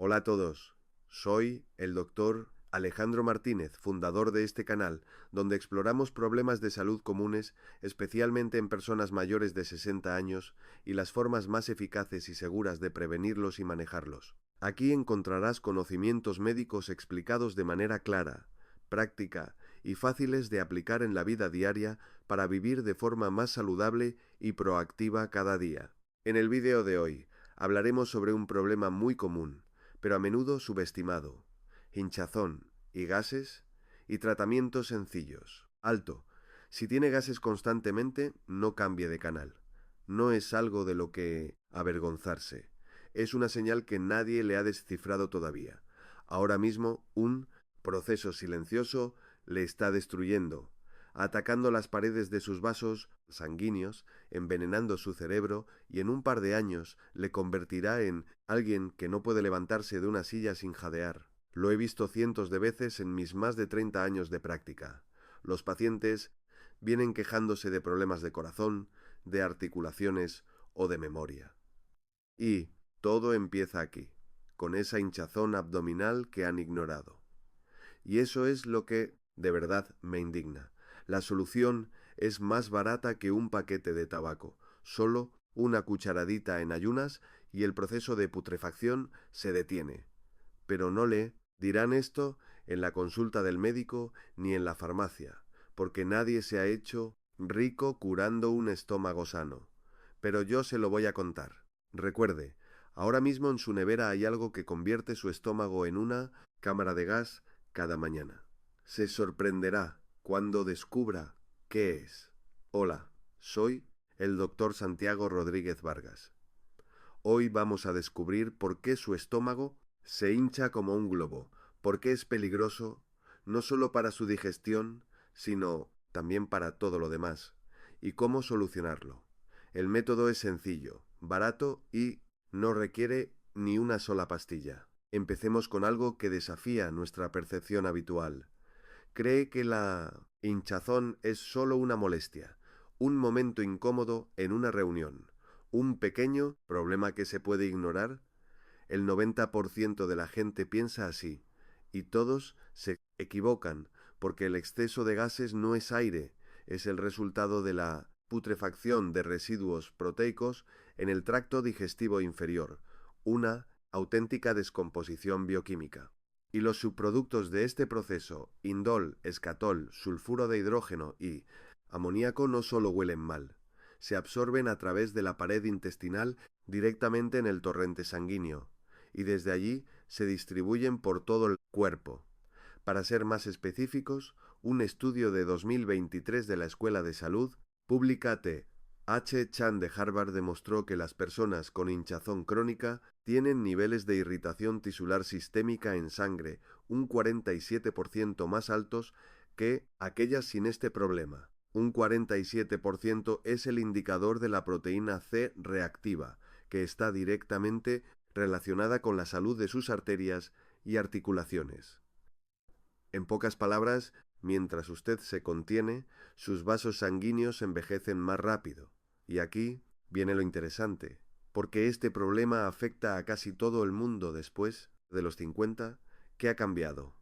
Hola a todos, soy el doctor Alejandro Martínez, fundador de este canal, donde exploramos problemas de salud comunes, especialmente en personas mayores de 60 años, y las formas más eficaces y seguras de prevenirlos y manejarlos. Aquí encontrarás conocimientos médicos explicados de manera clara, práctica y fáciles de aplicar en la vida diaria para vivir de forma más saludable y proactiva cada día. En el vídeo de hoy hablaremos sobre un problema muy común, pero a menudo subestimado: hinchazón y gases y tratamientos sencillos. Alto. Si tiene gases constantemente, no cambie de canal. No es algo de lo que avergonzarse. Es una señal que nadie le ha descifrado todavía. Ahora mismo, un proceso silencioso le está destruyendo, atacando las paredes de sus vasos sanguíneos, envenenando su cerebro y en un par de años le convertirá en alguien que no puede levantarse de una silla sin jadear. Lo he visto cientos de veces en mis más de 30 años de práctica. Los pacientes vienen quejándose de problemas de corazón, de articulaciones o de memoria. Y todo empieza aquí, con esa hinchazón abdominal que han ignorado. Y eso es lo que de verdad me indigna. La solución es más barata que un paquete de tabaco. Solo una cucharadita en ayunas y el proceso de putrefacción se detiene. Pero no le dirán esto en la consulta del médico ni en la farmacia, porque nadie se ha hecho rico curando un estómago sano. Pero yo se lo voy a contar. Recuerde, ahora mismo en su nevera hay algo que convierte su estómago en una cámara de gas cada mañana. Se sorprenderá cuando descubra qué es. Hola, soy el doctor Santiago Rodríguez Vargas. Hoy vamos a descubrir por qué su estómago se hincha como un globo, por qué es peligroso, no solo para su digestión, sino también para todo lo demás, y cómo solucionarlo. El método es sencillo, barato y no requiere ni una sola pastilla. Empecemos con algo que desafía nuestra percepción habitual. Cree que la hinchazón es solo una molestia, un momento incómodo en una reunión, un pequeño problema que se puede ignorar. El 90% de la gente piensa así, y todos se equivocan, porque el exceso de gases no es aire, es el resultado de la putrefacción de residuos proteicos en el tracto digestivo inferior, una auténtica descomposición bioquímica. Y los subproductos de este proceso, indol, escatol, sulfuro de hidrógeno y amoníaco, no solo huelen mal, se absorben a través de la pared intestinal directamente en el torrente sanguíneo, y desde allí se distribuyen por todo el cuerpo. Para ser más específicos, un estudio de 2023 de la Escuela de Salud, publica T. H. Chan de Harvard, demostró que las personas con hinchazón crónica tienen niveles de irritación tisular sistémica en sangre un 47% más altos que aquellas sin este problema. Un 47% es el indicador de la proteína C reactiva, que está directamente relacionada con la salud de sus arterias y articulaciones. En pocas palabras, mientras usted se contiene, sus vasos sanguíneos envejecen más rápido. Y aquí viene lo interesante, porque este problema afecta a casi todo el mundo después de los 50. ¿Qué ha cambiado?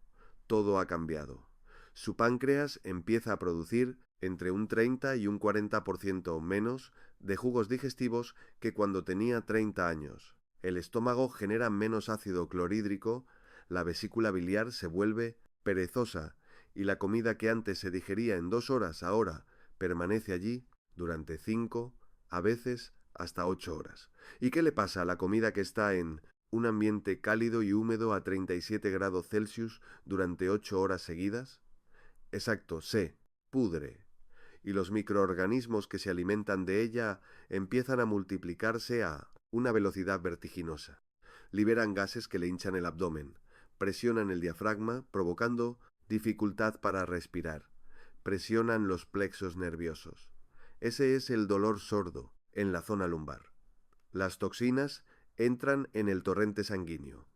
Todo ha cambiado. Su páncreas empieza a producir entre un 30 y un 40% menos de jugos digestivos que cuando tenía 30 años. El estómago genera menos ácido clorhídrico, la vesícula biliar se vuelve perezosa y la comida que antes se digería en 2 horas ahora permanece allí durante 5, a veces hasta 8 horas. ¿Y qué le pasa a la comida que está en un ambiente cálido y húmedo a 37 grados Celsius durante 8 horas seguidas? Exacto, se pudre. Y los microorganismos que se alimentan de ella empiezan a multiplicarse a una velocidad vertiginosa. Liberan gases que le hinchan el abdomen, presionan el diafragma, provocando dificultad para respirar, presionan los plexos nerviosos. Ese es el dolor sordo en la zona lumbar. Las toxinas entran en el torrente sanguíneo.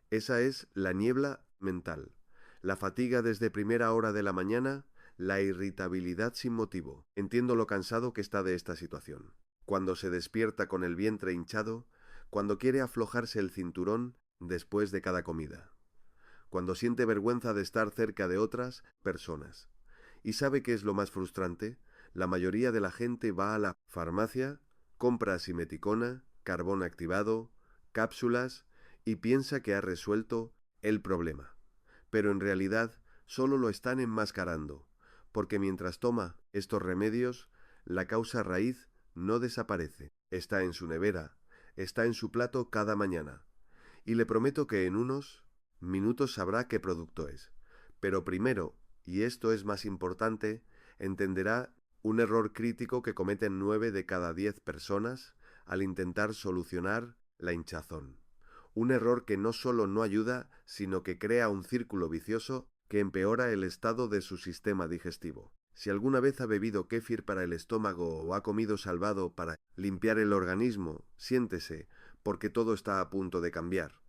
Esa es la niebla mental, la fatiga desde primera hora de la mañana, la irritabilidad sin motivo. Entiendo lo cansado que está de esta situación. Cuando se despierta con el vientre hinchado, cuando quiere aflojarse el cinturón después de cada comida, cuando siente vergüenza de estar cerca de otras personas. ¿Y sabe qué es lo más frustrante? La mayoría de la gente va a la farmacia, compra simeticona, carbón activado, cápsulas y piensa que ha resuelto el problema. Pero en realidad solo lo están enmascarando, porque mientras toma estos remedios, la causa raíz no desaparece. Está en su nevera, está en su plato cada mañana. Y le prometo que en unos minutos sabrá qué producto es. Pero primero, y esto es más importante, entenderá un error crítico que cometen 9 de cada 10 personas al intentar solucionar la hinchazón. Un error que no solo no ayuda, sino que crea un círculo vicioso que empeora el estado de su sistema digestivo. Si alguna vez ha bebido kéfir para el estómago o ha comido salvado para limpiar el organismo, siéntese, porque todo está a punto de cambiar.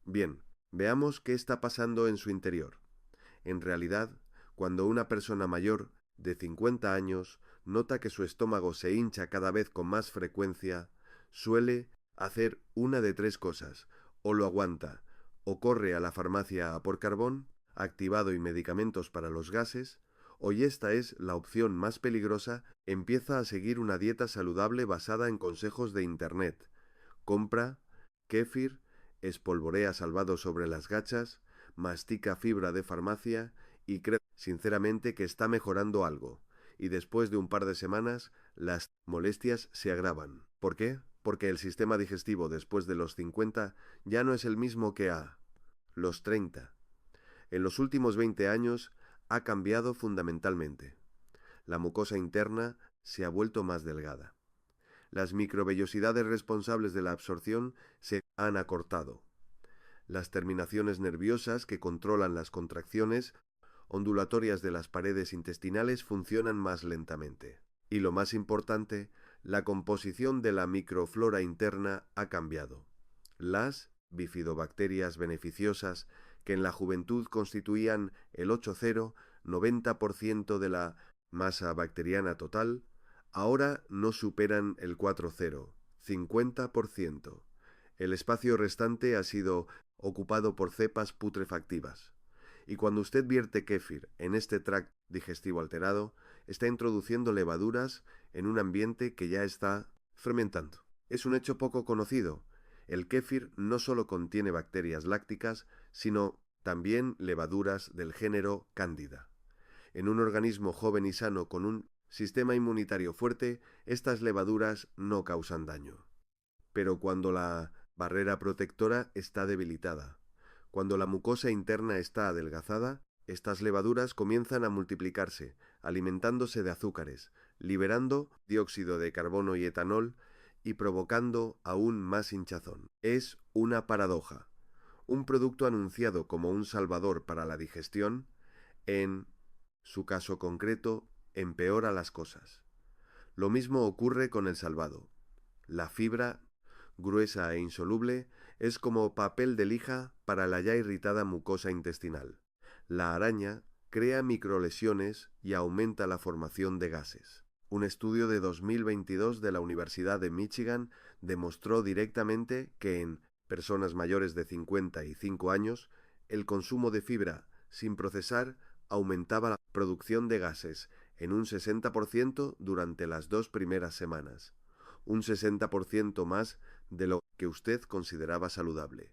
Bien, veamos qué está pasando en su interior. En realidad, cuando una persona mayor, de 50 años, nota que su estómago se hincha cada vez con más frecuencia, suele hacer una de 3 cosas: o lo aguanta, o corre a la farmacia a por carbón, activado y medicamentos para los gases, o, y esta es la opción más peligrosa, empieza a seguir una dieta saludable basada en consejos de Internet. Compra kéfir, espolvorea salvado sobre las gachas, mastica fibra de farmacia y cree sinceramente que está mejorando algo. Y después de un par de semanas, las molestias se agravan. ¿Por qué? Porque el sistema digestivo después de los 50 ya no es el mismo que a los 30. En los últimos 20 años ha cambiado fundamentalmente. La mucosa interna se ha vuelto más delgada. Las microvellosidades responsables de la absorción se han acortado. Las terminaciones nerviosas que controlan las contracciones ondulatorias de las paredes intestinales funcionan más lentamente. Y lo más importante, la composición de la microflora interna ha cambiado. Las bifidobacterias beneficiosas, que en la juventud constituían el 80-90% de la masa bacteriana total, ahora no superan el 40-50%. El espacio restante ha sido ocupado por cepas putrefactivas. Y cuando usted vierte kéfir en este tracto digestivo alterado, está introduciendo levaduras en un ambiente que ya está fermentando. Es un hecho poco conocido. El kéfir no solo contiene bacterias lácticas, sino también levaduras del género Cándida. En un organismo joven y sano con un sistema inmunitario fuerte, estas levaduras no causan daño. Pero cuando la barrera protectora está debilitada, cuando la mucosa interna está adelgazada, estas levaduras comienzan a multiplicarse, alimentándose de azúcares, liberando dióxido de carbono y etanol y provocando aún más hinchazón. Es una paradoja. Un producto anunciado como un salvador para la digestión, en su caso concreto, empeora las cosas. Lo mismo ocurre con el salvado. La fibra, gruesa e insoluble, es como papel de lija para la ya irritada mucosa intestinal. La araña crea microlesiones y aumenta la formación de gases. Un estudio de 2022 de la Universidad de Michigan demostró directamente que en personas mayores de 55 años, el consumo de fibra sin procesar aumentaba la producción de gases en un 60% durante las 2 primeras semanas, un 60% más de lo que usted consideraba saludable.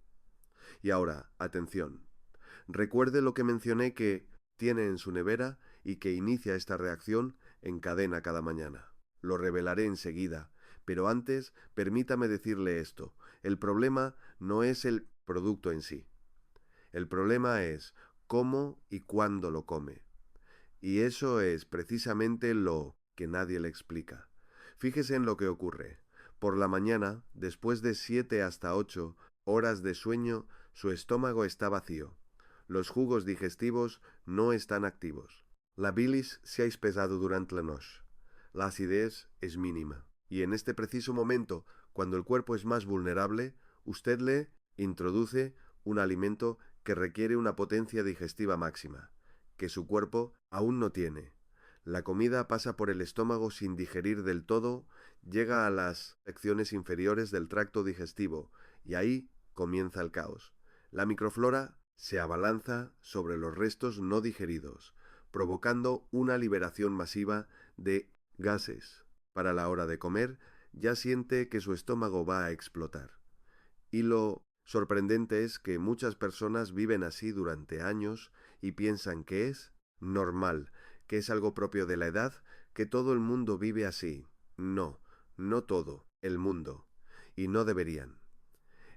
Y ahora, atención, recuerde lo que mencioné que tiene en su nevera y que inicia esta reacción en cadena cada mañana. Lo revelaré enseguida, pero antes permítame decirle esto: el problema no es el producto en sí. El problema es cómo y cuándo lo come. Y eso es precisamente lo que nadie le explica. Fíjese en lo que ocurre. Por la mañana, después de 7 hasta 8 horas de sueño, su estómago está vacío. Los jugos digestivos no están activos. La bilis se ha espesado durante la noche. La acidez es mínima. Y en este preciso momento, cuando el cuerpo es más vulnerable, usted le introduce un alimento que requiere una potencia digestiva máxima, que su cuerpo aún no tiene. La comida pasa por el estómago sin digerir del todo, llega a las secciones inferiores del tracto digestivo y ahí comienza el caos. La microflora se abalanza sobre los restos no digeridos, provocando una liberación masiva de gases. Para la hora de comer, ya siente que su estómago va a explotar. Y lo sorprendente es que muchas personas viven así durante años y piensan que es normal, que es algo propio de la edad, que todo el mundo vive así. No, no todo el mundo. Y no deberían.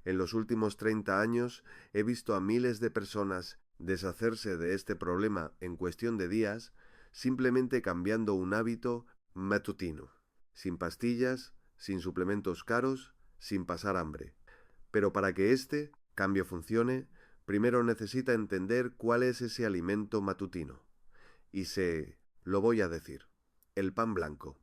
En los últimos 30 años he visto a miles de personas deshacerse de este problema en cuestión de días, simplemente cambiando un hábito matutino, sin pastillas, sin suplementos caros, sin pasar hambre. Pero para que este cambio funcione, primero necesita entender cuál es ese alimento matutino. Y lo voy a decir, el pan blanco.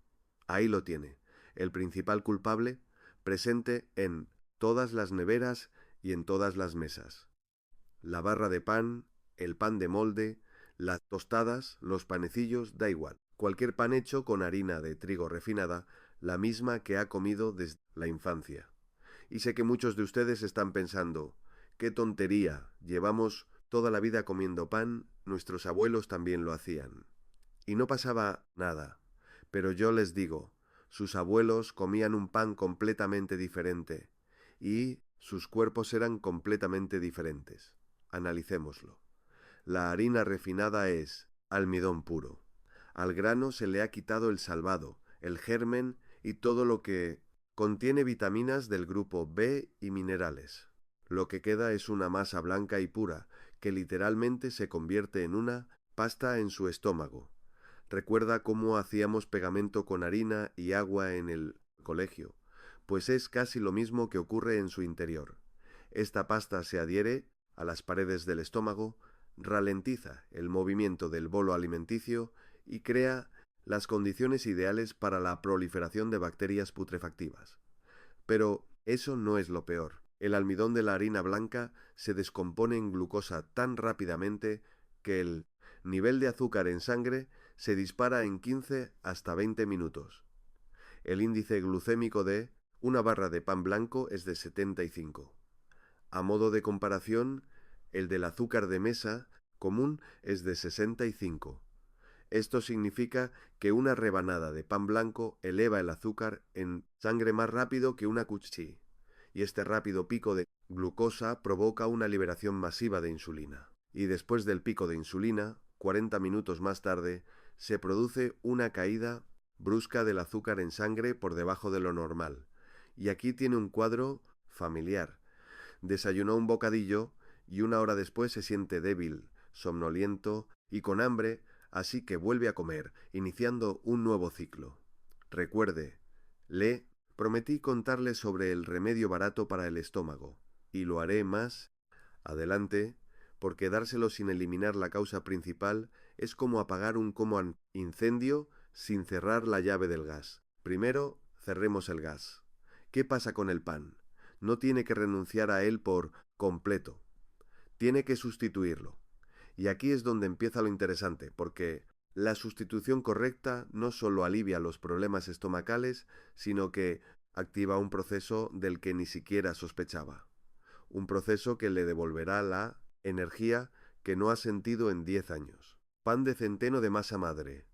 Ahí lo tiene, el principal culpable, presente en todas las neveras y en todas las mesas. La barra de pan, el pan de molde, las tostadas, los panecillos, da igual. Cualquier pan hecho con harina de trigo refinada, la misma que ha comido desde la infancia. Y sé que muchos de ustedes están pensando, qué tontería, llevamos toda la vida comiendo pan, nuestros abuelos también lo hacían. Y no pasaba nada. Pero yo les digo, sus abuelos comían un pan completamente diferente y sus cuerpos eran completamente diferentes. Analicémoslo. La harina refinada es almidón puro. Al grano se le ha quitado el salvado, el germen y todo lo que contiene vitaminas del grupo B y minerales. Lo que queda es una masa blanca y pura, que literalmente se convierte en una pasta en su estómago. ¿Recuerda cómo hacíamos pegamento con harina y agua en el colegio? Pues es casi lo mismo que ocurre en su interior. Esta pasta se adhiere a las paredes del estómago, ralentiza el movimiento del bolo alimenticio y crea las condiciones ideales para la proliferación de bacterias putrefactivas. Pero eso no es lo peor. El almidón de la harina blanca se descompone en glucosa tan rápidamente que el nivel de azúcar en sangre se dispara en 15 hasta 20 minutos. El índice glucémico de una barra de pan blanco es de 75. A modo de comparación, el del azúcar de mesa común es de 65. Esto significa que una rebanada de pan blanco eleva el azúcar en sangre más rápido que una cuchilla, y este rápido pico de glucosa provoca una liberación masiva de insulina. Y después del pico de insulina, 40 minutos más tarde, se produce una caída brusca del azúcar en sangre por debajo de lo normal. Y aquí tiene un cuadro familiar. Desayunó un bocadillo y una hora después se siente débil, somnoliento y con hambre, así que vuelve a comer, iniciando un nuevo ciclo. Recuerde, le prometí contarle sobre el remedio barato para el estómago, y lo haré más adelante, porque dárselo sin eliminar la causa principal es como apagar un incendio sin cerrar la llave del gas. Primero, cerremos el gas. ¿Qué pasa con el pan? No tiene que renunciar a él por completo. Tiene que sustituirlo. Y aquí es donde empieza lo interesante, porque la sustitución correcta no solo alivia los problemas estomacales, sino que activa un proceso del que ni siquiera sospechaba. Un proceso que le devolverá la energía que no ha sentido en 10 años. Pan de centeno de masa madre.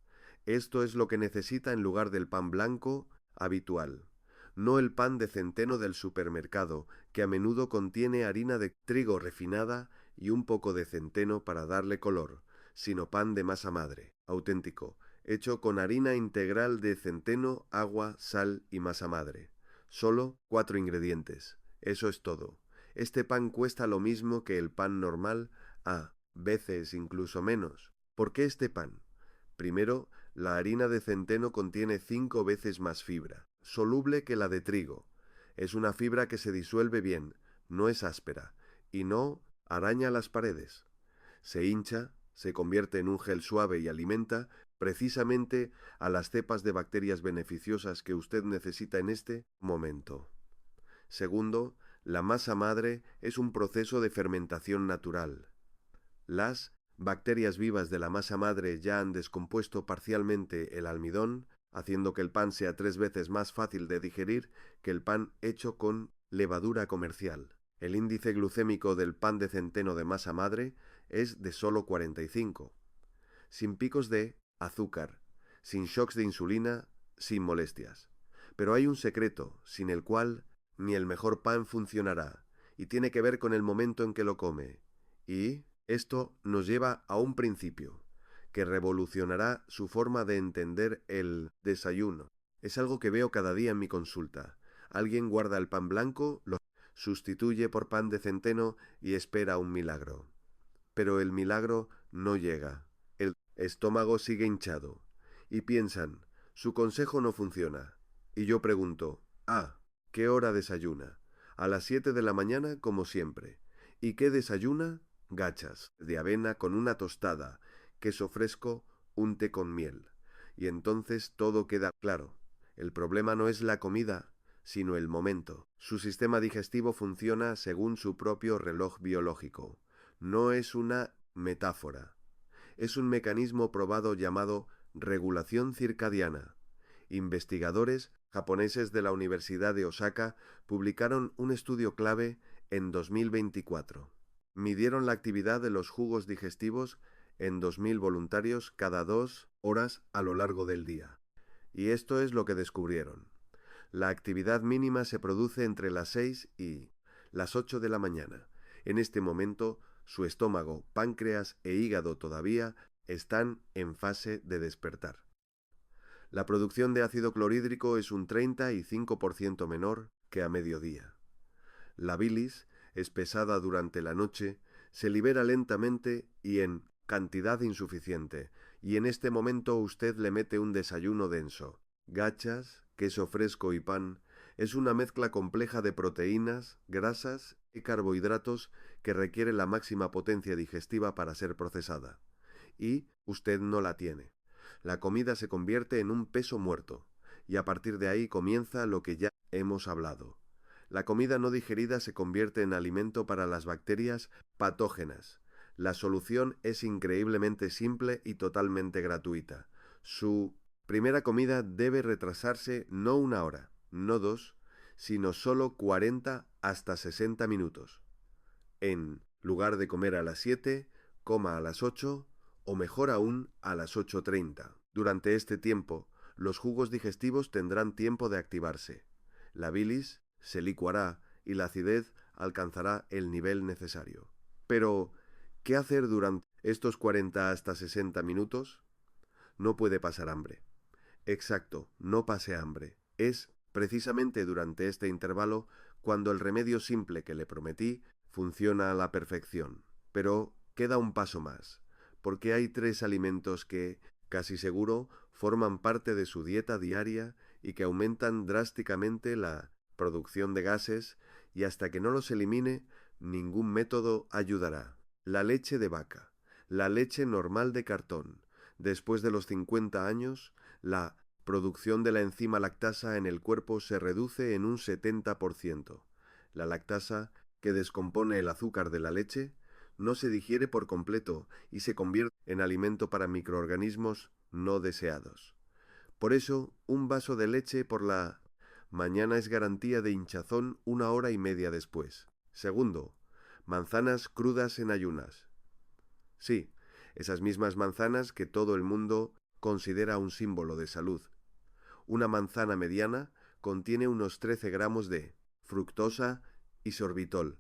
Esto es lo que necesita en lugar del pan blanco habitual. No el pan de centeno del supermercado, que a menudo contiene harina de trigo refinada y un poco de centeno para darle color, sino pan de masa madre, auténtico, hecho con harina integral de centeno, agua, sal y masa madre. Solo 4 ingredientes. Eso es todo. Este pan cuesta lo mismo que el pan normal, a veces incluso menos. ¿Por qué este pan? Primero, la harina de centeno contiene 5 veces más fibra, soluble que la de trigo. Es una fibra que se disuelve bien, no es áspera, y no araña las paredes. Se hincha, se convierte en un gel suave y alimenta precisamente a las cepas de bacterias beneficiosas que usted necesita en este momento. Segundo, la masa madre es un proceso de fermentación natural. Las bacterias vivas de la masa madre ya han descompuesto parcialmente el almidón, haciendo que el pan sea 3 veces más fácil de digerir que el pan hecho con levadura comercial. El índice glucémico del pan de centeno de masa madre es de solo 45, sin picos de azúcar, sin shocks de insulina, sin molestias. Pero hay un secreto, sin el cual ni el mejor pan funcionará, y tiene que ver con el momento en que lo come. Y esto nos lleva a un principio, que revolucionará su forma de entender el desayuno. Es algo que veo cada día en mi consulta. Alguien guarda el pan blanco, lo sustituye por pan de centeno y espera un milagro. Pero el milagro no llega. El estómago sigue hinchado. Y piensan, su consejo no funciona. Y yo pregunto, ¿qué hora desayuna? A las 7 de la mañana, como siempre. ¿Y qué desayuna? Gachas de avena con una tostada, queso fresco, un té con miel. Y entonces todo queda claro. El problema no es la comida, sino el momento. Su sistema digestivo funciona según su propio reloj biológico. No es una metáfora. Es un mecanismo probado llamado regulación circadiana. Investigadores japoneses de la Universidad de Osaka publicaron un estudio clave en 2024. Midieron la actividad de los jugos digestivos en 2.000 voluntarios cada 2 horas a lo largo del día. Y esto es lo que descubrieron. La actividad mínima se produce entre las 6 y las 8 de la mañana. En este momento, su estómago, páncreas e hígado todavía están en fase de despertar. La producción de ácido clorhídrico es un 35% menor que a mediodía. La bilis, espesada durante la noche, se libera lentamente y en cantidad insuficiente, y en este momento usted le mete un desayuno denso. Gachas, queso fresco y pan es una mezcla compleja de proteínas, grasas y carbohidratos que requiere la máxima potencia digestiva para ser procesada. Y usted no la tiene. La comida se convierte en un peso muerto, y a partir de ahí comienza lo que ya hemos hablado. La comida no digerida se convierte en alimento para las bacterias patógenas. La solución es increíblemente simple y totalmente gratuita. Su primera comida debe retrasarse no 1 hora, no 2, sino solo 40 hasta 60 minutos. En lugar de comer a las 7, coma a las 8 o mejor aún a las 8:30. Durante este tiempo, los jugos digestivos tendrán tiempo de activarse. La bilis se licuará y la acidez alcanzará el nivel necesario. Pero, ¿qué hacer durante estos 40 hasta 60 minutos? No puede pasar hambre. Exacto, no pase hambre. Es precisamente durante este intervalo cuando el remedio simple que le prometí funciona a la perfección. Pero queda un paso más, porque hay 3 alimentos que, casi seguro, forman parte de su dieta diaria y que aumentan drásticamente la producción de gases, y hasta que no los elimine, ningún método ayudará. La leche de vaca, la leche normal de cartón. Después de los 50 años, la producción de la enzima lactasa en el cuerpo se reduce en un 70%. La lactasa, que descompone el azúcar de la leche, no se digiere por completo y se convierte en alimento para microorganismos no deseados. Por eso, un vaso de leche por la mañana es garantía de hinchazón 1 hora y media después. Segundo, manzanas crudas en ayunas. Sí, esas mismas manzanas que todo el mundo considera un símbolo de salud. Una manzana mediana contiene unos 13 gramos de fructosa y sorbitol.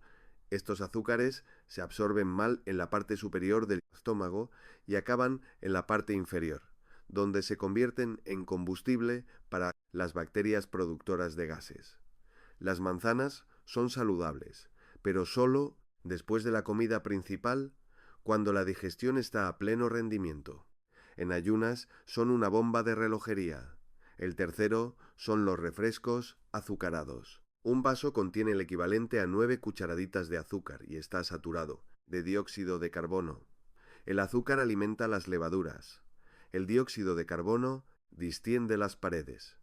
Estos azúcares se absorben mal en la parte superior del estómago y acaban en la parte inferior, donde se convierten en combustible para las bacterias productoras de gases. Las manzanas son saludables, pero solo después de la comida principal, cuando la digestión está a pleno rendimiento. En ayunas son una bomba de relojería. El tercero son los refrescos azucarados. Un vaso contiene el equivalente a 9 cucharaditas de azúcar y está saturado de dióxido de carbono. El azúcar alimenta las levaduras. El dióxido de carbono distiende las paredes.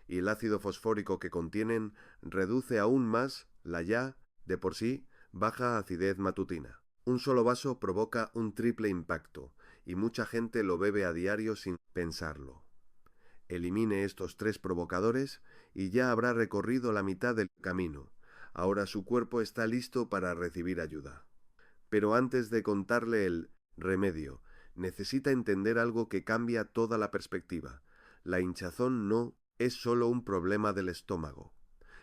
Y el ácido fosfórico que contienen reduce aún más la ya, de por sí, baja acidez matutina. Un solo vaso provoca un triple impacto, y mucha gente lo bebe a diario sin pensarlo. Elimine estos 3 provocadores y ya habrá recorrido la mitad del camino. Ahora su cuerpo está listo para recibir ayuda. Pero antes de contarle el remedio, necesita entender algo que cambia toda la perspectiva. La hinchazón no es solo un problema del estómago,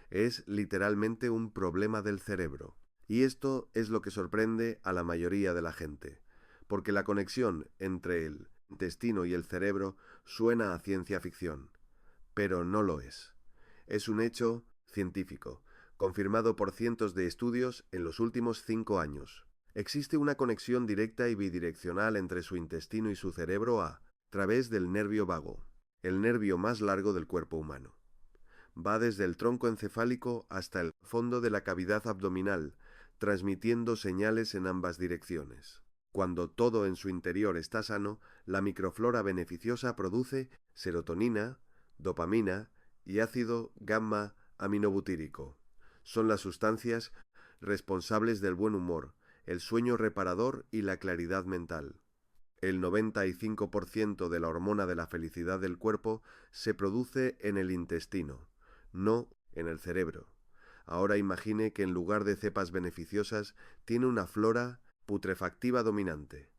es literalmente un problema del cerebro. Y esto es lo que sorprende a la mayoría de la gente, porque la conexión entre el intestino y el cerebro suena a ciencia ficción, pero no lo es. Es un hecho científico, confirmado por cientos de estudios en los últimos 5 años. Existe una conexión directa y bidireccional entre su intestino y su cerebro a través del nervio vago, el nervio más largo del cuerpo humano. Va desde el tronco encefálico hasta el fondo de la cavidad abdominal, transmitiendo señales en ambas direcciones. Cuando todo en su interior está sano, la microflora beneficiosa produce serotonina, dopamina y ácido gamma-aminobutírico. Son las sustancias responsables del buen humor, el sueño reparador y la claridad mental. El 95% de la hormona de la felicidad del cuerpo se produce en el intestino, no en el cerebro. Ahora imagine que en lugar de cepas beneficiosas tiene una flora putrefactiva dominante.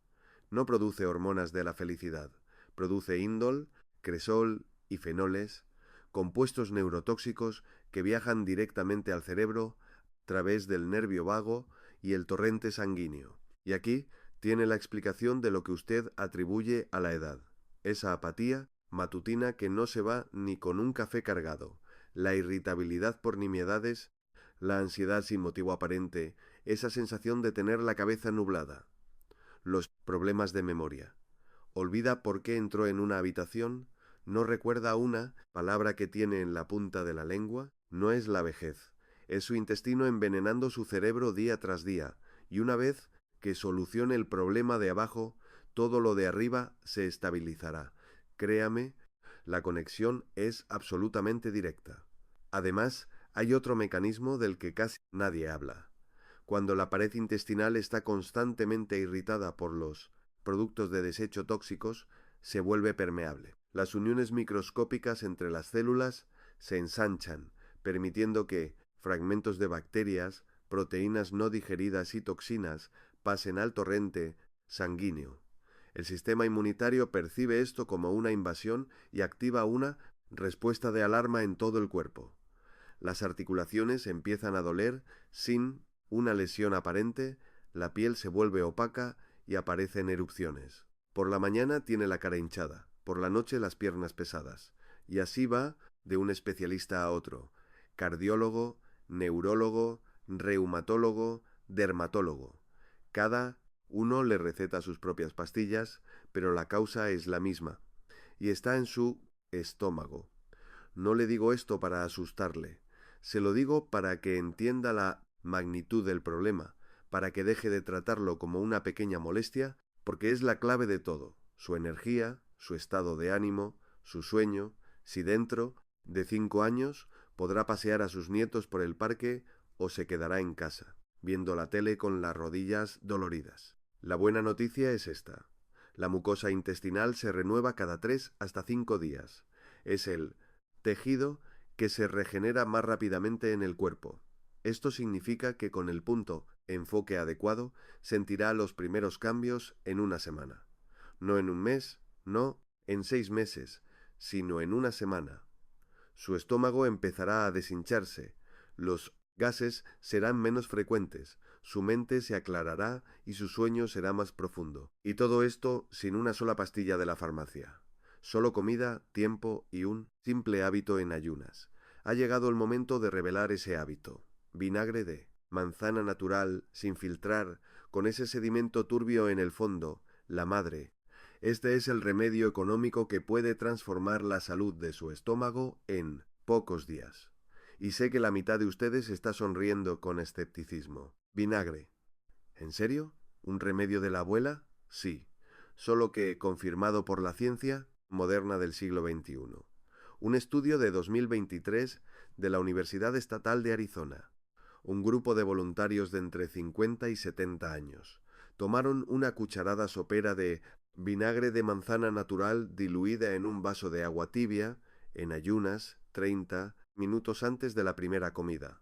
No produce hormonas de la felicidad, produce indol, cresol y fenoles, compuestos neurotóxicos que viajan directamente al cerebro a través del nervio vago y el torrente sanguíneo. Y aquí tiene la explicación de lo que usted atribuye a la edad. Esa apatía matutina que no se va ni con un café cargado, la irritabilidad por nimiedades, la ansiedad sin motivo aparente, esa sensación de tener la cabeza nublada, los problemas de memoria. Olvida por qué entró en una habitación, no recuerda una palabra que tiene en la punta de la lengua. No es la vejez, es su intestino envenenando su cerebro día tras día, y una vez que solucione el problema de abajo, todo lo de arriba se estabilizará. Créame, la conexión es absolutamente directa. Además, hay otro mecanismo del que casi nadie habla. Cuando la pared intestinal está constantemente irritada por los productos de desecho tóxicos, se vuelve permeable. Las uniones microscópicas entre las células se ensanchan, permitiendo que fragmentos de bacterias, proteínas no digeridas y toxinas pasen al torrente sanguíneo. El sistema inmunitario percibe esto como una invasión y activa una respuesta de alarma en todo el cuerpo. Las articulaciones empiezan a doler sin una lesión aparente, la piel se vuelve opaca y aparecen erupciones. Por la mañana tiene la cara hinchada, por la noche las piernas pesadas, y así va de un especialista a otro: cardiólogo, neurólogo, reumatólogo, dermatólogo. Cada uno le receta sus propias pastillas, pero la causa es la misma, y está en su estómago. No le digo esto para asustarle, se lo digo para que entienda la magnitud del problema, para que deje de tratarlo como una pequeña molestia, porque es la clave de todo: su energía, su estado de ánimo, su sueño, si dentro de 5 años podrá pasear a sus nietos por el parque o se quedará en casa, viendo la tele con las rodillas doloridas. La buena noticia es esta: la mucosa intestinal se renueva cada 3 hasta 5 días. Es el tejido que se regenera más rápidamente en el cuerpo. Esto significa que con el punto enfoque adecuado sentirá los primeros cambios en una semana. No en un mes, no en 6 meses, sino en una semana. Su estómago empezará a deshincharse, los gases serán menos frecuentes, su mente se aclarará y su sueño será más profundo. Y todo esto sin una sola pastilla de la farmacia. Solo comida, tiempo y un simple hábito en ayunas. Ha llegado el momento de revelar ese hábito. Vinagre de manzana natural, sin filtrar, con ese sedimento turbio en el fondo, la madre. Este es el remedio económico que puede transformar la salud de su estómago en pocos días. Y sé que la mitad de ustedes está sonriendo con escepticismo. Vinagre. ¿En serio? ¿Un remedio de la abuela? Sí. Solo que confirmado por la ciencia moderna del siglo XXI. Un estudio de 2023 de la Universidad Estatal de Arizona. Un grupo de voluntarios de entre 50 y 70 años tomaron una cucharada sopera de vinagre de manzana natural diluida en un vaso de agua tibia, en ayunas, 30 minutos antes de la primera comida.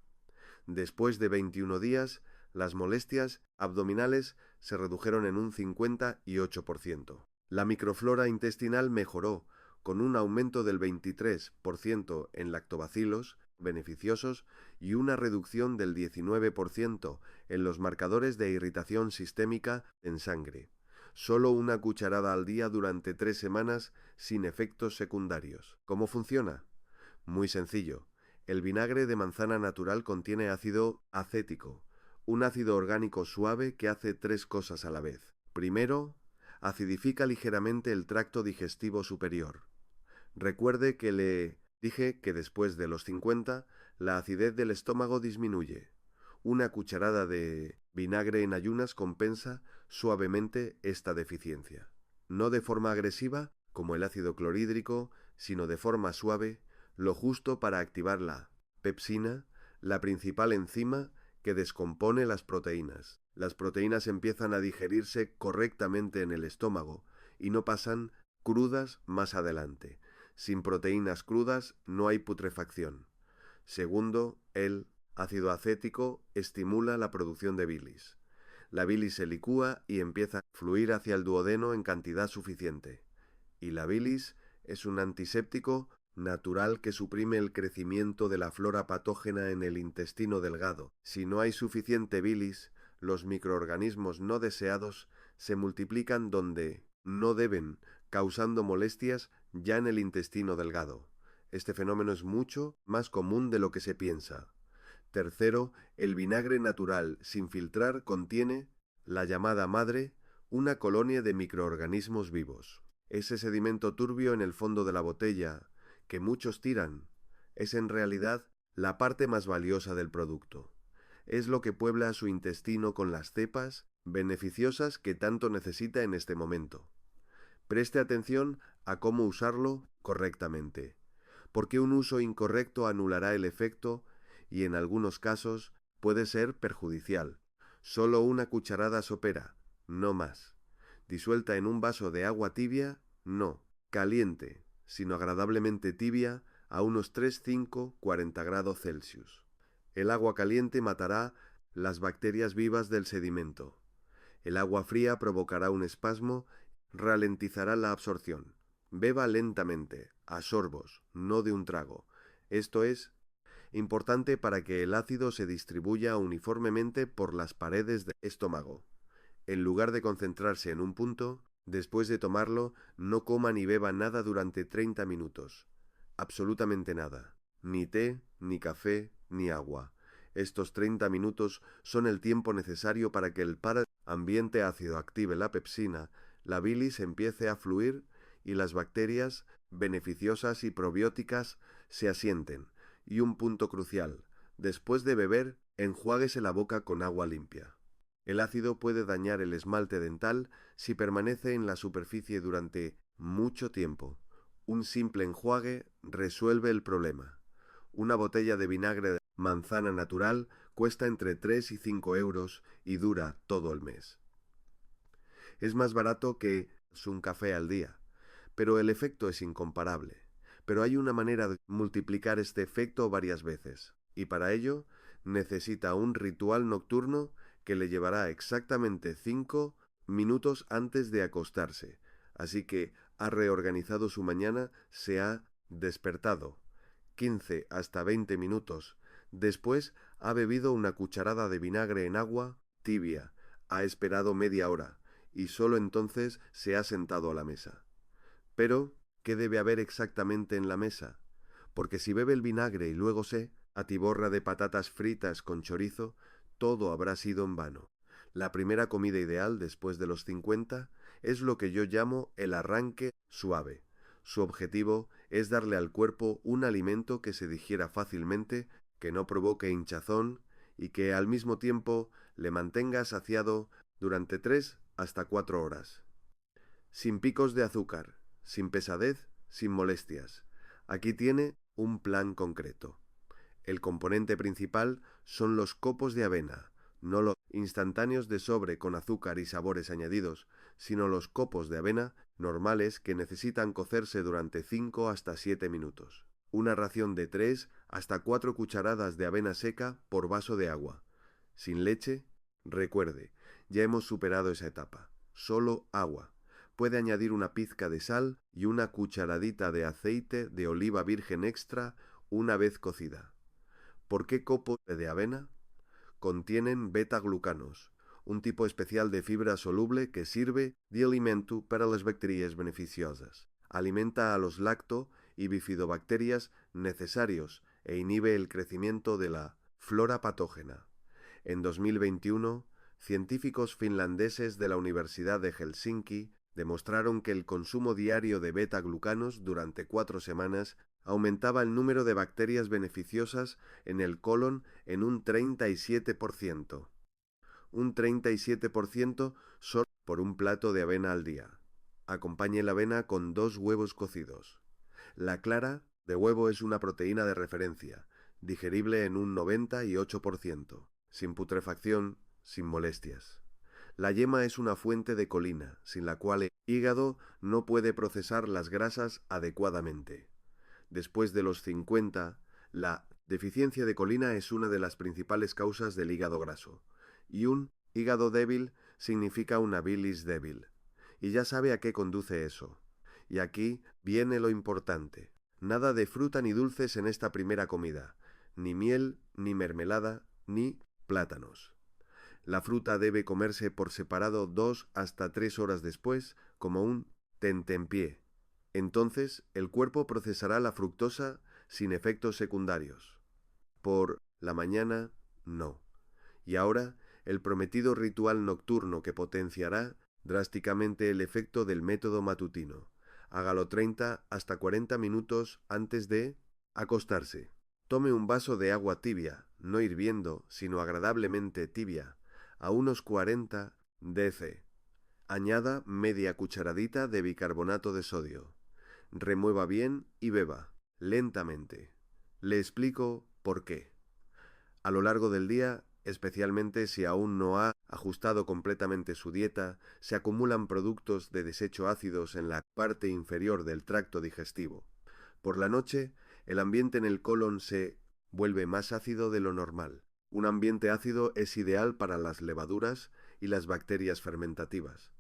Después de 21 días, las molestias abdominales se redujeron en un 58%. La microflora intestinal mejoró, con un aumento del 23% en lactobacilos beneficiosos y una reducción del 19% en los marcadores de irritación sistémica en sangre. Solo una cucharada al día durante 3 semanas sin efectos secundarios. ¿Cómo funciona? Muy sencillo. El vinagre de manzana natural contiene ácido acético, un ácido orgánico suave que hace 3 cosas a la vez. Primero, acidifica ligeramente el tracto digestivo superior. Recuerde que le dije que después de los 50, la acidez del estómago disminuye. Una cucharada de vinagre en ayunas compensa suavemente esta deficiencia. No de forma agresiva, como el ácido clorhídrico, sino de forma suave, lo justo para activar la pepsina, la principal enzima que descompone las proteínas. Las proteínas empiezan a digerirse correctamente en el estómago y no pasan crudas más adelante. Sin proteínas crudas no hay putrefacción. Segundo, el ácido acético estimula la producción de bilis. La bilis se licúa y empieza a fluir hacia el duodeno en cantidad suficiente. Y la bilis es un antiséptico natural que suprime el crecimiento de la flora patógena en el intestino delgado. Si no hay suficiente bilis, los microorganismos no deseados se multiplican donde no deben, causando molestias ya en el intestino delgado. Este fenómeno es mucho más común de lo que se piensa. Tercero, el vinagre natural sin filtrar contiene la llamada madre, una colonia de microorganismos vivos. Ese sedimento turbio en el fondo de la botella, que muchos tiran, es en realidad la parte más valiosa del producto. Es lo que puebla su intestino con las cepas beneficiosas que tanto necesita en este momento. Preste atención a cómo usarlo correctamente, porque un uso incorrecto anulará el efecto y en algunos casos puede ser perjudicial. Solo una cucharada sopera, no más. Disuelta en un vaso de agua tibia, no, caliente, sino agradablemente tibia a unos 35-40 grados Celsius. El agua caliente matará las bacterias vivas del sedimento. El agua fría provocará un espasmo, ralentizará la absorción. Beba lentamente, a sorbos, no de un trago. Esto es importante para que el ácido se distribuya uniformemente por las paredes del estómago. En lugar de concentrarse en un punto, después de tomarlo, no coma ni beba nada durante 30 minutos. Absolutamente nada. Ni té, ni café, ni agua. Estos 30 minutos son el tiempo necesario para que el ambiente ácido active la pepsina, la bilis empiece a fluir y las bacterias beneficiosas y probióticas se asienten. Y un punto crucial, después de beber, enjuáguese la boca con agua limpia. El ácido puede dañar el esmalte dental si permanece en la superficie durante mucho tiempo. Un simple enjuague resuelve el problema. Una botella de vinagre de manzana natural cuesta entre 3 y 5 euros y dura todo el mes. Es más barato que un café al día, pero el efecto es incomparable. Pero hay una manera de multiplicar este efecto varias veces, y para ello necesita un ritual nocturno que le llevará exactamente 5 minutos antes de acostarse. Así que ha reorganizado su mañana, se ha despertado 15 hasta 20 minutos. Después ha bebido una cucharada de vinagre en agua tibia, ha esperado media hora y solo entonces se ha sentado a la mesa. Pero, ¿qué debe haber exactamente en la mesa? Porque si bebe el vinagre y luego se atiborra de patatas fritas con chorizo, todo habrá sido en vano. La primera comida ideal después de los 50 es lo que yo llamo el arranque suave. Su objetivo es darle al cuerpo un alimento que se digiera fácilmente, que no provoque hinchazón y que al mismo tiempo le mantenga saciado durante 3 hasta 4 horas. Sin picos de azúcar, sin pesadez, sin molestias. Aquí tiene un plan concreto. El componente principal son los copos de avena, no los instantáneos de sobre con azúcar y sabores añadidos, sino los copos de avena normales que necesitan cocerse durante 5 hasta 7 minutos. Una ración de 3 hasta 4 cucharadas de avena seca por vaso de agua. Sin leche, recuerde, ya hemos superado esa etapa. Solo agua. Puede añadir una pizca de sal y una cucharadita de aceite de oliva virgen extra una vez cocida. ¿Por qué copo de avena? Contienen beta-glucanos, un tipo especial de fibra soluble que sirve de alimento para las bacterias beneficiosas. Alimenta a los lacto y bifidobacterias necesarios e inhibe el crecimiento de la flora patógena. En 2021, científicos finlandeses de la Universidad de Helsinki demostraron que el consumo diario de beta-glucanos durante 4 semanas aumentaba el número de bacterias beneficiosas en el colon en un 37%. Un 37% solo por un plato de avena al día. Acompañe la avena con 2 huevos cocidos. La clara de huevo es una proteína de referencia, digerible en un 98%, sin putrefacción, sin molestias. La yema es una fuente de colina, sin la cual el hígado no puede procesar las grasas adecuadamente. Después de los 50, la deficiencia de colina es una de las principales causas del hígado graso, y un hígado débil significa una bilis débil. Y ya sabe a qué conduce eso. Y aquí viene lo importante. Nada de fruta ni dulces en esta primera comida, ni miel, ni mermelada, ni plátanos. La fruta debe comerse por separado 2 hasta 3 horas después, como un tentempié. Entonces, el cuerpo procesará la fructosa sin efectos secundarios. Por la mañana, no. Y ahora, el prometido ritual nocturno que potenciará drásticamente el efecto del método matutino. Hágalo 30 hasta 40 minutos antes de acostarse. Tome un vaso de agua tibia, no hirviendo, sino agradablemente tibia, a unos 40 dc. Añada media cucharadita de bicarbonato de sodio. Remueva bien y beba, lentamente. Le explico por qué. A lo largo del día, especialmente si aún no ha ajustado completamente su dieta, se acumulan productos de desecho ácidos en la parte inferior del tracto digestivo. Por la noche, el ambiente en el colon se vuelve más ácido de lo normal. Un ambiente ácido es ideal para las levaduras y las bacterias fermentativas.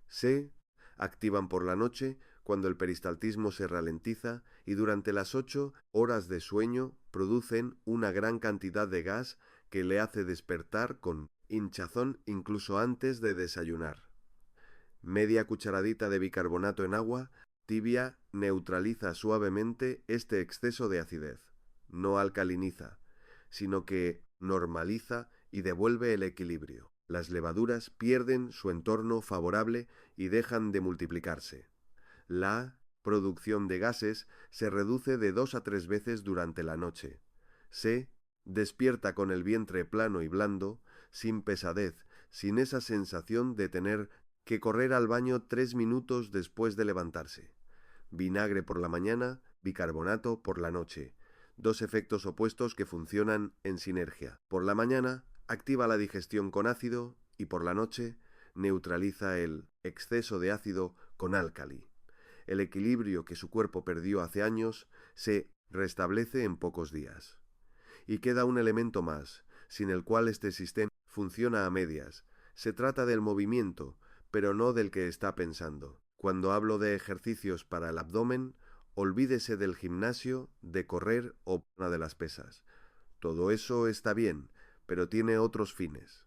Se activan por la noche cuando el peristaltismo se ralentiza y durante las 8 horas de sueño producen una gran cantidad de gas que le hace despertar con hinchazón incluso antes de desayunar. Media cucharadita de bicarbonato en agua tibia neutraliza suavemente este exceso de acidez. No alcaliniza, sino que normaliza y devuelve el equilibrio. Las levaduras pierden su entorno favorable y dejan de multiplicarse. La producción de gases se reduce de 2 a 3 veces durante la noche. Se despierta con el vientre plano y blando, sin pesadez, sin esa sensación de tener que correr al baño 3 minutos después de levantarse. Vinagre por la mañana, bicarbonato por la noche. 2 efectos opuestos que funcionan en sinergia. Por la mañana, activa la digestión con ácido y por la noche, neutraliza el exceso de ácido con álcali. El equilibrio que su cuerpo perdió hace años se restablece en pocos días. Y queda un elemento más, sin el cual este sistema funciona a medias. Se trata del movimiento, pero no del que está pensando. Cuando hablo de ejercicios para el abdomen, olvídese del gimnasio, de correr o de las pesas. Todo eso está bien, pero tiene otros fines.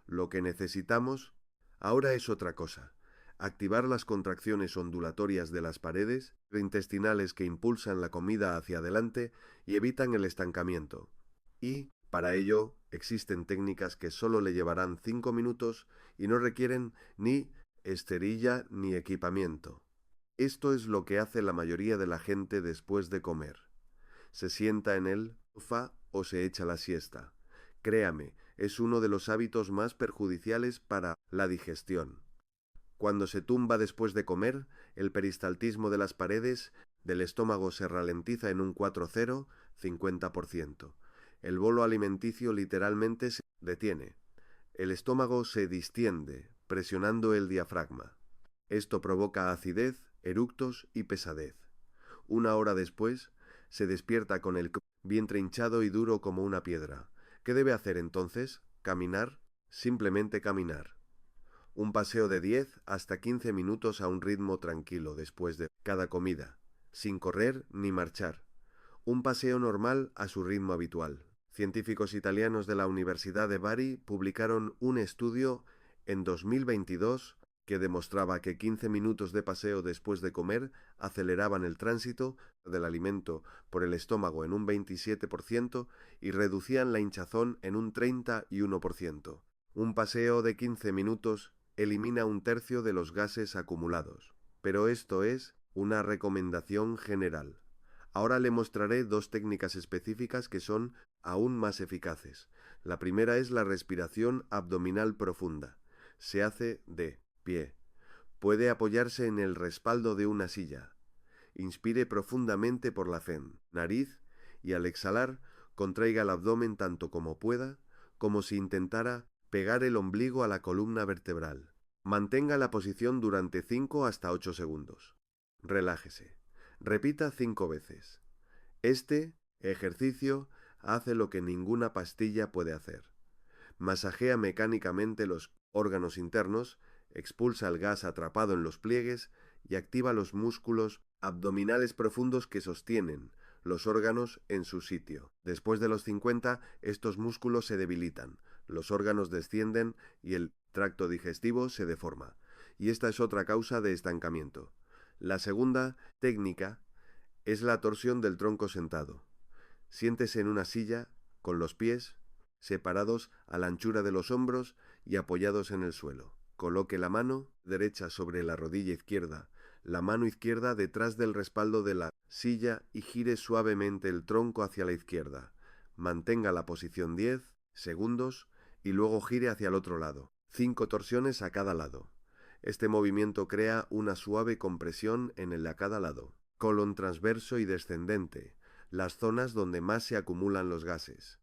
Lo que necesitamos ahora es otra cosa. Activar las contracciones ondulatorias de las paredes intestinales que impulsan la comida hacia adelante y evitan el estancamiento. Y, para ello, existen técnicas que solo le llevarán 5 minutos y no requieren ni esterilla ni equipamiento. Esto es lo que hace la mayoría de la gente después de comer. Se sienta en el sofá o se echa la siesta. Créame, es uno de los hábitos más perjudiciales para la digestión. Cuando se tumba después de comer, el peristaltismo de las paredes del estómago se ralentiza en un 4,0, 50%. El bolo alimenticio literalmente se detiene. El estómago se distiende, presionando el diafragma. Esto provoca acidez, eructos y pesadez. Una hora después, Se despierta con el vientre hinchado y duro como una piedra. ¿Qué debe hacer entonces? ¿Caminar? Simplemente caminar. Un paseo de 10 hasta 15 minutos a un ritmo tranquilo después de cada comida, sin correr ni marchar. Un paseo normal a su ritmo habitual. Científicos italianos de la Universidad de Bari publicaron un estudio en 2022 que demostraba que 15 minutos de paseo después de comer aceleraban el tránsito del alimento por el estómago en un 27% y reducían la hinchazón en un 31%. Un paseo de 15 minutos elimina un tercio de los gases acumulados. Pero esto es una recomendación general. Ahora le mostraré dos técnicas específicas que son aún más eficaces. La primera es la respiración abdominal profunda. Se hace de pie. Puede apoyarse en el respaldo de una silla. Inspire profundamente por la nariz y al exhalar contraiga el abdomen tanto como pueda, como si intentara pegar el ombligo a la columna vertebral. Mantenga la posición durante 5 hasta 8 segundos. Relájese. Repita 5 veces. Este ejercicio hace lo que ninguna pastilla puede hacer. Masajea mecánicamente los órganos internos, expulsa el gas atrapado en los pliegues y activa los músculos abdominales profundos que sostienen los órganos en su sitio. Después de los 50, estos músculos se debilitan, los órganos descienden y el tracto digestivo se deforma. Y esta es otra causa de estancamiento. La segunda técnica es la torsión del tronco sentado. Siéntese en una silla con los pies separados a la anchura de los hombros y apoyados en el suelo. Coloque la mano derecha sobre la rodilla izquierda, la mano izquierda detrás del respaldo de la silla y gire suavemente el tronco hacia la izquierda. Mantenga la posición 10 segundos y luego gire hacia el otro lado. 5 torsiones a cada lado. Este movimiento crea una suave compresión en el de cada lado. Colon transverso y descendente, las zonas donde más se acumulan los gases.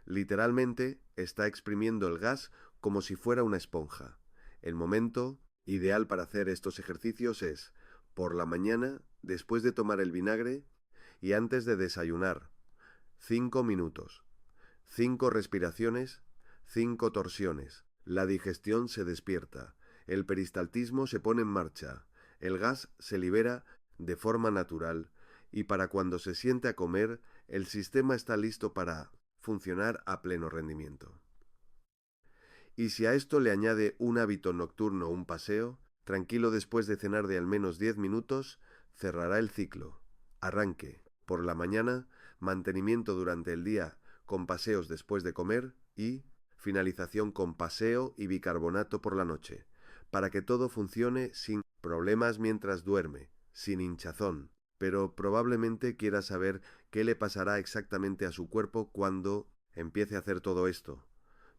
Literalmente está exprimiendo el gas como si fuera una esponja. El momento ideal para hacer estos ejercicios es por la mañana, después de tomar el vinagre y antes de desayunar. 5 minutos. 5 respiraciones, 5 torsiones. La digestión se despierta. El peristaltismo se pone en marcha. El gas se libera de forma natural y para cuando se siente a comer, el sistema está listo para funcionar a pleno rendimiento. Y si a esto le añade un hábito nocturno o un paseo, tranquilo después de cenar de al menos 10 minutos, cerrará el ciclo. Arranque. Por la mañana, mantenimiento durante el día con paseos después de comer y finalización con paseo y bicarbonato por la noche, para que todo funcione sin problemas mientras duerme, sin hinchazón. Pero probablemente quiera saber qué le pasará exactamente a su cuerpo cuando empiece a hacer todo esto.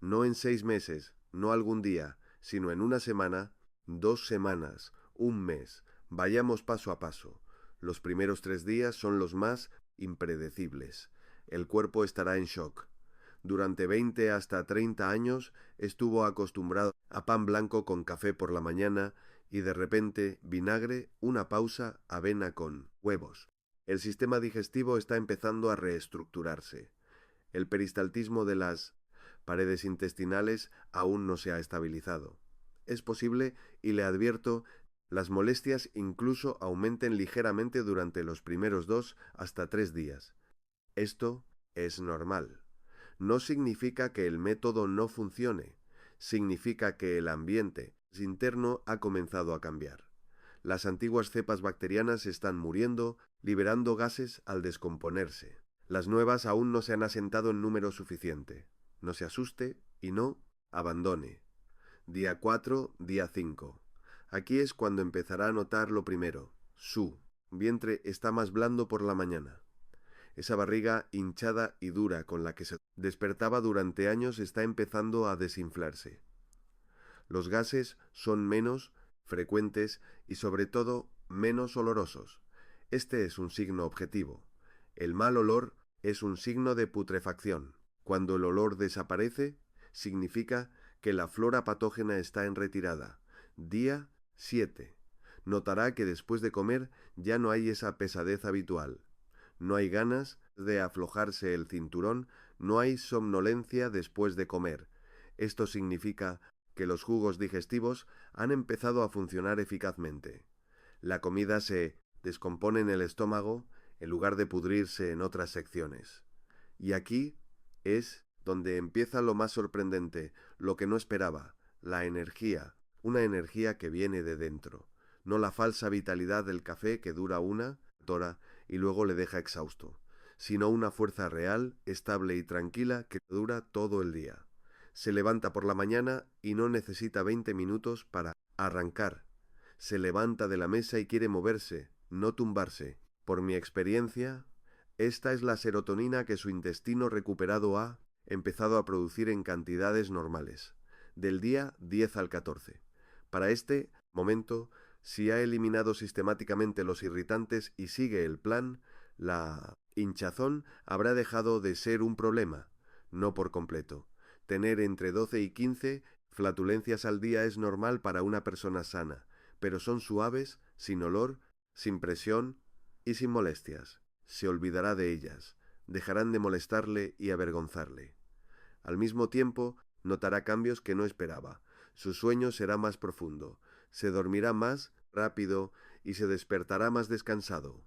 No en 6 meses, no algún día, sino en una semana, 2 semanas, un mes. Vayamos paso a paso. Los primeros 3 días son los más impredecibles. El cuerpo estará en shock. Durante 20 hasta 30 años estuvo acostumbrado a pan blanco con café por la mañana y de repente vinagre, una pausa, avena con huevos. El sistema digestivo está empezando a reestructurarse. El peristaltismo de las paredes intestinales aún no se ha estabilizado. Es posible, y le advierto, las molestias incluso aumenten ligeramente durante los primeros 2 hasta 3 días. Esto es normal. No significa que el método no funcione, significa que el ambiente interno ha comenzado a cambiar. Las antiguas cepas bacterianas están muriendo, liberando gases al descomponerse. Las nuevas aún no se han asentado en número suficiente. No se asuste y no abandone. Día 4, día 5. Aquí es cuando empezará a notar lo primero. Su vientre está más blando por la mañana. Esa barriga hinchada y dura con la que se despertaba durante años está empezando a desinflarse. Los gases son menos frecuentes y sobre todo menos olorosos. Este es un signo objetivo. El mal olor es un signo de putrefacción. Cuando el olor desaparece, significa que la flora patógena está en retirada. Día 7. Notará que después de comer ya no hay esa pesadez habitual. no hay ganas de aflojarse el cinturón, no hay somnolencia después de comer. Esto significa que los jugos digestivos han empezado a funcionar eficazmente. La comida se descompone en el estómago en lugar de pudrirse en otras secciones. Y aquí es donde empieza lo más sorprendente, lo que no esperaba, la energía, una energía que viene de dentro, no la falsa vitalidad del café que dura una hora y luego le deja exhausto, sino una fuerza real, estable y tranquila que dura todo el día. Se levanta por la mañana y no necesita 20 minutos para arrancar. Se levanta de la mesa y quiere moverse, no tumbarse. Por mi experiencia, esta es la serotonina que su intestino recuperado ha empezado a producir en cantidades normales, del día 10 al 14. Para este momento, si ha eliminado sistemáticamente los irritantes y sigue el plan, la hinchazón habrá dejado de ser un problema, no por completo. Tener entre 12 y 15 flatulencias al día es normal para una persona sana, pero son suaves, sin olor, sin presión y sin molestias. Se olvidará de ellas, dejarán de molestarle y avergonzarle. Al mismo tiempo, notará cambios que no esperaba. Su sueño será más profundo, se dormirá más rápido y se despertará más descansado.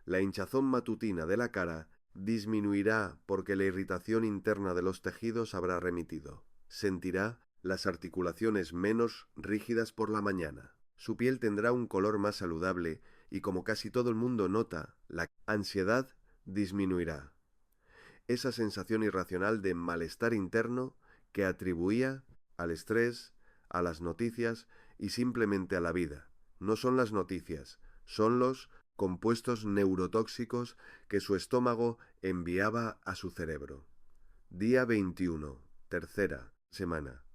La hinchazón matutina de la cara disminuirá porque la irritación interna de los tejidos habrá remitido. Sentirá las articulaciones menos rígidas por la mañana. Su piel tendrá un color más saludable y, como casi todo el mundo nota, la ansiedad disminuirá. Esa sensación irracional de malestar interno que atribuía al estrés, a las noticias y simplemente a la vida. No son las noticias, son los compuestos neurotóxicos que su estómago enviaba a su cerebro. Día 21, tercera semana.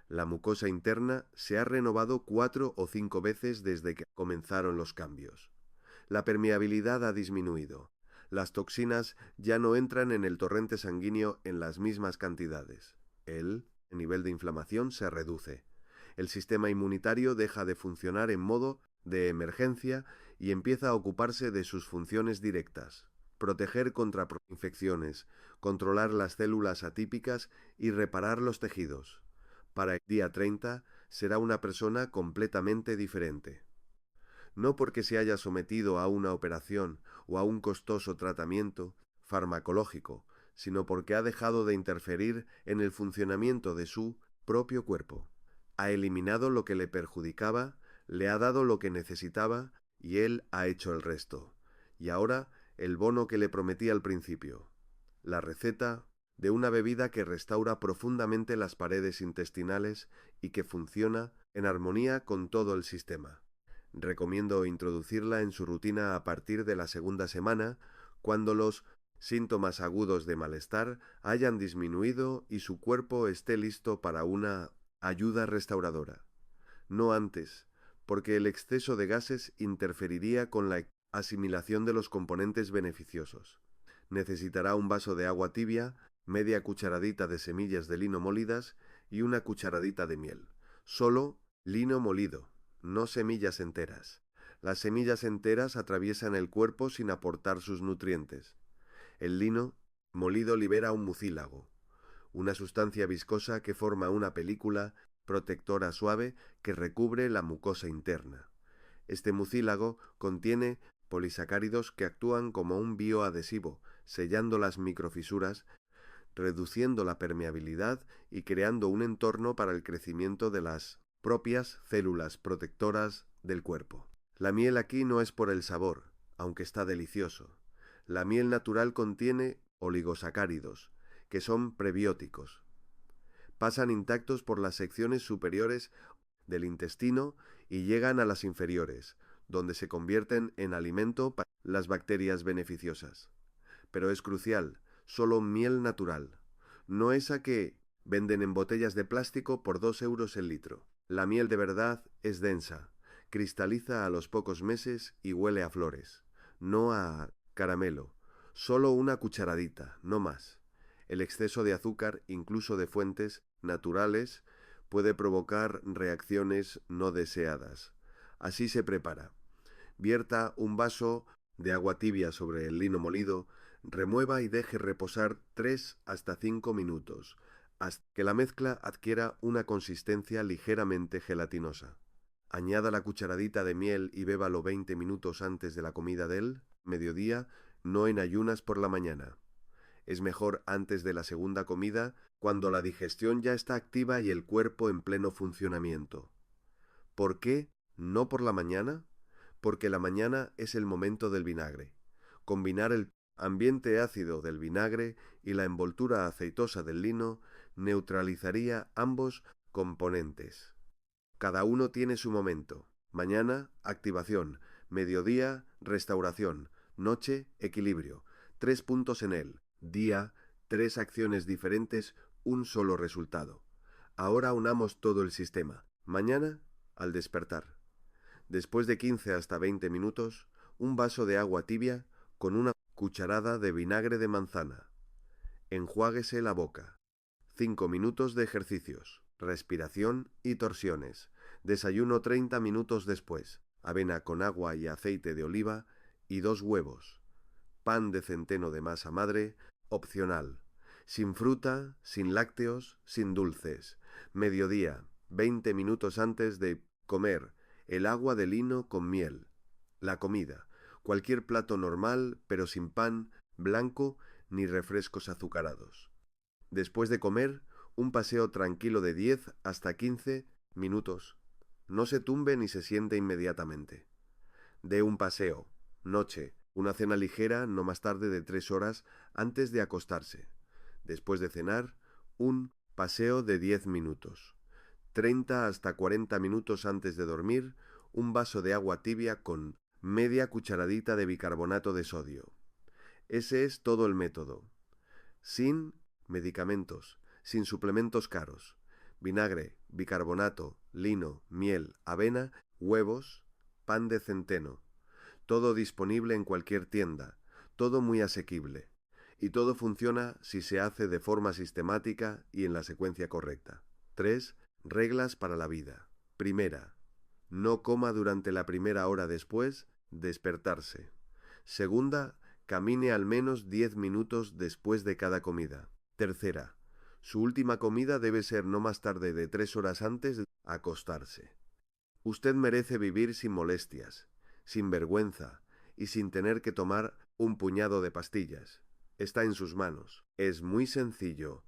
La mucosa interna se ha renovado 4 o 5 veces desde que comenzaron los cambios. La permeabilidad ha disminuido. Las toxinas ya no entran en el torrente sanguíneo en las mismas cantidades. El nivel de inflamación se reduce. El sistema inmunitario deja de funcionar en modo de emergencia y empieza a ocuparse de sus funciones directas: proteger contra infecciones, controlar las células atípicas y reparar los tejidos. Para el día 30 será una persona completamente diferente. No porque se haya sometido a una operación o a un costoso tratamiento farmacológico, sino porque ha dejado de interferir en el funcionamiento de su propio cuerpo. Ha eliminado lo que le perjudicaba, le ha dado lo que necesitaba y él ha hecho el resto. Y ahora el bono que le prometí al principio: la receta de una bebida que restaura profundamente las paredes intestinales y que funciona en armonía con todo el sistema. Recomiendo introducirla en su rutina a partir de la segunda semana, cuando los síntomas agudos de malestar hayan disminuido y su cuerpo esté listo para una ayuda restauradora. No antes, porque el exceso de gases interferiría con la asimilación de los componentes beneficiosos. Necesitará un vaso de agua tibia, media cucharadita de semillas de lino molidas y una cucharadita de miel. Solo lino molido, no semillas enteras. Las semillas enteras atraviesan el cuerpo sin aportar sus nutrientes. El lino molido libera un mucílago, una sustancia viscosa que forma una película protectora suave que recubre la mucosa interna. Este mucílago contiene polisacáridos que actúan como un bioadhesivo, sellando las microfisuras, reduciendo la permeabilidad y creando un entorno para el crecimiento de las propias células protectoras del cuerpo. La miel aquí no es por el sabor, aunque está delicioso. La miel natural contiene oligosacáridos, que son prebióticos. Pasan intactos por las secciones superiores del intestino y llegan a las inferiores, donde se convierten en alimento para las bacterias beneficiosas. Pero es crucial, solo miel natural, no esa que venden en botellas de plástico por 2 euros el litro. La miel de verdad es densa, cristaliza a los pocos meses y huele a flores, no a caramelo. Solo una cucharadita, no más. El exceso de azúcar, incluso de fuentes naturales, puede provocar reacciones no deseadas. Así se prepara. Vierta un vaso de agua tibia sobre el lino molido, remueva y deje reposar 3 hasta 5 minutos, hasta que la mezcla adquiera una consistencia ligeramente gelatinosa. Añada la cucharadita de miel y bébalo 20 minutos antes de la comida del mediodía, no en ayunas por la mañana. Es mejor antes de la segunda comida, cuando la digestión ya está activa y el cuerpo en pleno funcionamiento. ¿Por qué no por la mañana? Porque la mañana es el momento del vinagre. Combinar el ambiente ácido del vinagre y la envoltura aceitosa del lino neutralizaría ambos componentes. Cada uno tiene su momento. Mañana, activación. Mediodía, restauración. Noche, equilibrio. 3 puntos en él. Día, 3 acciones diferentes, un solo resultado. Ahora unamos todo el sistema. Mañana, al despertar. Después de 15 hasta 20 minutos, un vaso de agua tibia con una cucharada de vinagre de manzana. Enjuáguese la boca. 5 minutos de ejercicios, respiración y torsiones. Desayuno 30 minutos después. Avena con agua y aceite de oliva y 2 huevos. Pan de centeno de masa madre, opcional. Sin fruta, sin lácteos, sin dulces. Mediodía, 20 minutos antes de comer. El agua de lino con miel. La comida. Cualquier plato normal, pero sin pan, blanco ni refrescos azucarados. Después de comer, un paseo tranquilo de 10 hasta 15 minutos. No se tumbe ni se siente inmediatamente. Dé un paseo. Noche. Una cena ligera no más tarde de 3 horas antes de acostarse. Después de cenar, un paseo de 10 minutos. 30 hasta 40 minutos antes de dormir, un vaso de agua tibia con media cucharadita de bicarbonato de sodio. Ese es todo el método. Sin medicamentos, sin suplementos caros. Vinagre, bicarbonato, lino, miel, avena, huevos, pan de centeno. Todo disponible en cualquier tienda, todo muy asequible. Y todo funciona si se hace de forma sistemática y en la secuencia correcta. 3. Reglas para la vida. Primera. No coma durante la primera hora después despertarse. Segunda, camine al menos 10 minutos después de cada comida. Tercera, su última comida debe ser no más tarde de 3 horas antes de acostarse. Usted merece vivir sin molestias, sin vergüenza y sin tener que tomar un puñado de pastillas. Está en sus manos. Es muy sencillo